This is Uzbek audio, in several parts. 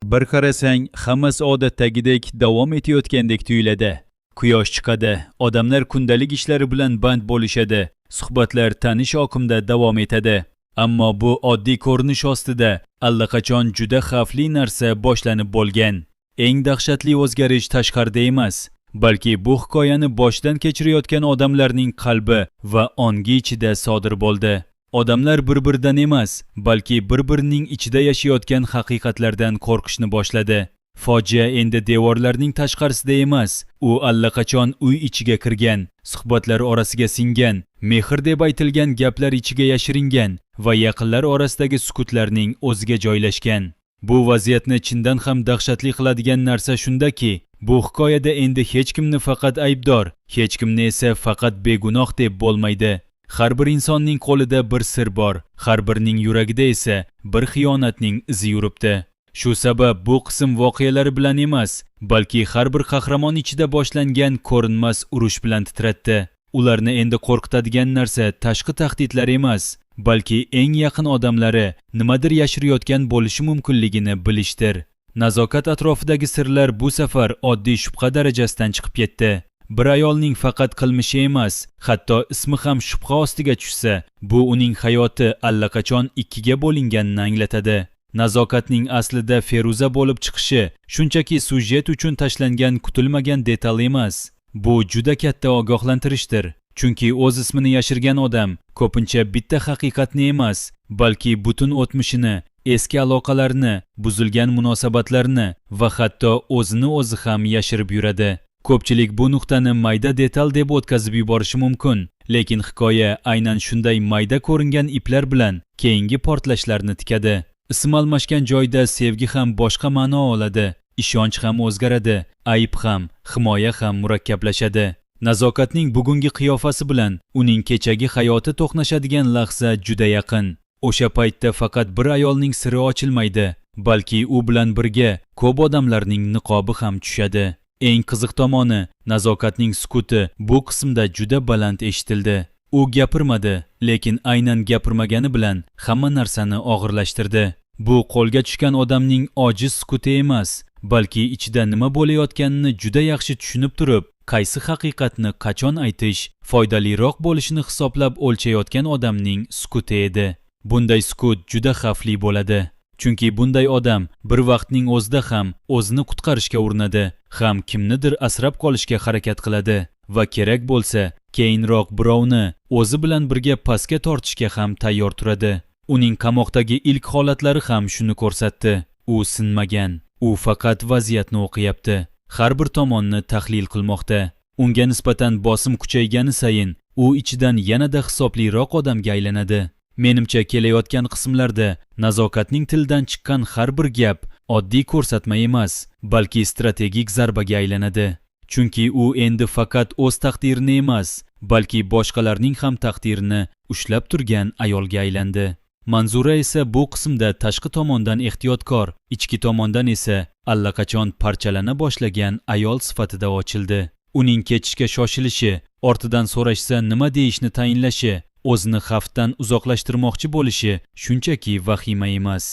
Bir qarasang, hammasi odatdagidek davom etayotgandek tuyuladi. Quyosh chiqadi, odamlar kundalik ishlari bilan band bo'lishadi, suhbatlar tanish oqimda davom etadi. Ammo bu oddiy ko'rinish ostida allaqachon juda xavfli narsa boshlanib bo'lgan. Eng dahshatli o'zgarish tashqarida emas, balki bu hikoyani boshdan kechirayotgan odamlarning qalbi va ongi ichida sodir bo'ldi. Odamlar bir-biridan emas, balki bir-birining ichida yashayotgan haqiqatlardan qo'rqishni boshladi. Fojia endi devorlarning tashqarisida emas, u allaqachon uy ichiga kirgan, suhbatlar orasiga singgan, mehr deb aytilgan gaplar ichiga yashiringan va yaqinlar orasidagi sukutlarning o'ziga joylashgan. Bu vaziyatni chindan ham dahshatli qiladigan narsa shundaki, bu hikoyada endi hech kimni faqat aybdor, hech kimni esa faqat begunoh deb bo'lmaydi. Har bir insonning qo'lida bir sir bor, har birining yuragida esa bir xiyonatning izi yuribdi. Shu sabab bu qism voqealari bilan emas, balki har bir qahramon ichida boshlangan ko'rinmas urush bilan titratdi. Ularni endi qo'rqitadigan narsa tashqi tahdidlar emas, balki eng yaqin odamlari nimadir yashirayotgan bo'lishi mumkinligini bilishdir. Nazokat atrofidagi sirlar bu safar oddiy shubha darajasidan chiqib ketdi. Bir ayolning faqat qilmishi emas, hatto ismi ham shubha ostiga tushsa, bu uning hayoti allaqachon ikkiga bo'linganini anglatadi. Nazokatning aslida Feruza bo'lib chiqishi shunchaki sujet uchun tashlangan kutilmagan detal emas. Bu juda katta ogohlantirishdir. Chunki o'z ismini yashirgan odam ko'pincha bitta haqiqatni emas, balki butun o'tmishini, eski aloqalarni, buzilgan munosabatlarni va hatto o'zini o'zi ham yashirib yuradi. Ko'pchilik bu nuqtani mayda detal deb o'tkazib yuborishi mumkin, lekin hikoya aynan shunday mayda ko'ringan iplar bilan keyingi portlashlarni tikadi. Ism almashgan joyda sevgi ham boshqa ma'no oladi, ishonch ham o'zgaradi, ayb ham, himoya ham murakkablashadi. Nazokatning bugungi qiyofasi bilan uning kechagi hayoti to'qnashadigan lahza juda yaqin. O'sha paytda faqat bir ayolning siri ochilmaydi, balki u bilan birga ko'p odamlarning niqobi ham tushadi. Eng qiziq tomoni, Nazokatning sukuti bu qismda juda baland eshitildi. U gapirmadi, lekin aynan gapirmagani bilan hamma narsani og'irlashtirdi. Bu qo'lga tushgan odamning ojiz sukuti emas, balki ichida nima bo'layotganini juda yaxshi tushunib turib, qaysi haqiqatni qachon aytish foydaliroq bo'lishini hisoblab o'lchayotgan odamning sukuti edi. Bunday sukut juda xavfli bo'ladi. Chunki bunday odam bir vaqtning o'zida ham o'zini qutqarishga urinadi, ham kimnidir asrab qolishga harakat qiladi va kerak bo'lsa, keyinroq birovni o'zi bilan birga pastga tortishga ham tayyor turadi. Uning qamoqdagi ilk holatlari ham shuni ko'rsatdi. U sinmagan, u faqat vaziyatni o'qiyapti, har bir tomonni tahlil qilmoqda. Unga nisbatan bosim kuchaygani sayin u ichidan yanada hisobliroq odamga aylanadi. Menimcha kelayotgan qismlarda Nazokatning tildan chiqqan har bir gap oddiy ko'rsatma emas, balki strategik zarbaga aylanadi. Chunki u endi faqat o'z taqdirini emas, balki boshqalarning ham taqdirini ushlab turgan ayolga aylandi. Manzura esa bu qismda tashqi tomondan ehtiyotkor, ichki tomondan esa allaqachon parchalana boshlagan ayol sifatida ochildi. Uning ketishga shoshilishi, ortidan so'rashsa nima deyishni tayinlashi, o'zini xavfdan uzoqlashtirmoqchi bo'lishi shunchaki vahima emas.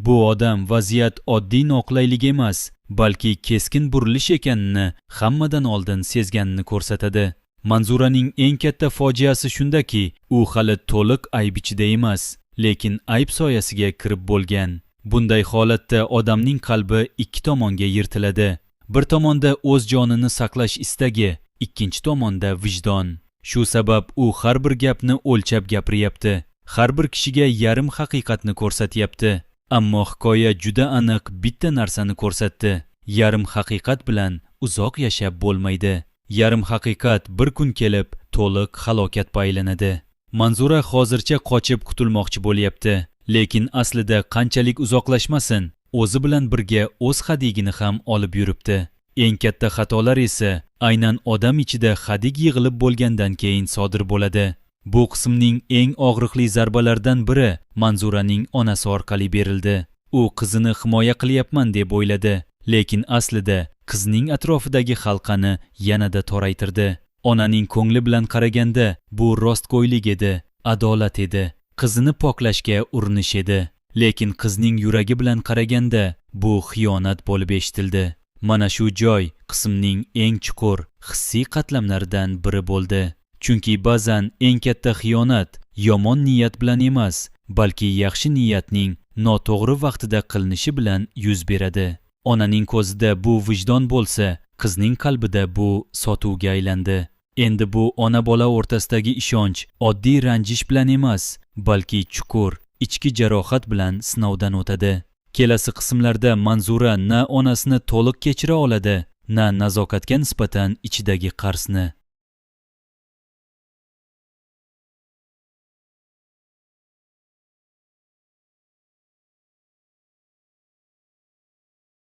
Bu odam vaziyat oddiy noqulaylik emas, balki keskin burilish ekanini hammadan oldin sezganini ko'rsatadi. Manzuraning eng katta fojiasi shundaki, u hali to'liq ayb ichida emas, lekin ayb soyasiga kirib bo'lgan. Bunday holatda odamning qalbi ikki tomonga yirtiladi. Bir tomonda o'z jonini saqlash istagi, ikkinchi tomonda vijdon. Shu sabab u har bir gapni o'lchab gapiryapti. Har bir kishiga yarim haqiqatni ko'rsatyapti. Ammo hikoya juda aniq bitta narsani ko'rsatdi. Yarim haqiqat bilan uzoq yashab bo'lmaydi. Yarim haqiqat bir kun kelib to'liq halokatga aylanadi. Manzura hozircha qochib qutulmoqchi bo'lyapti, lekin aslida qanchalik uzoqlashmasin, o'zi bilan birga o'z hadigini ham olib yuribdi. Eng katta xatolar esa aynan odam ichida hadig yig'ilib bo'lgandan keyin sodir bo'ladi. Bu qismning eng og'riqli zarbalaridan biri Manzuraning onasi orqali berildi. U qizini himoya qilyapman deb o'yladi, lekin aslida qizning atrofidagi halqani yanada toraytirdi. Onaning ko'ngli bilan qaraganda bu rostgo'ylik edi, adolat edi, qizini poklashga urinish edi. lekin qizning yuragi bilan qaraganda bu xiyonat bo'lib eshitildi. Mana shu joy qismning eng chuqur hissiy qatlamlaridan biri bo'ldi. Chunki ba'zan eng katta xiyonat yomon niyat bilan emas, balki yaxshi niyatning noto'g'ri vaqtida qilinishi bilan yuz beradi. Onaning ko'zida bu vijdon bo'lsa, qizning qalbida bu sotuvga aylandi. Endi bu ona-bola o'rtasidagi ishonch oddiy ranjish bilan emas, balki chuqur ichki jarohat bilan sinovdan o'tadi. Kelasi qismlarda Manzura na onasini to'liq kechira oladi, na nazokatga nisbatan ichidagi qarsni.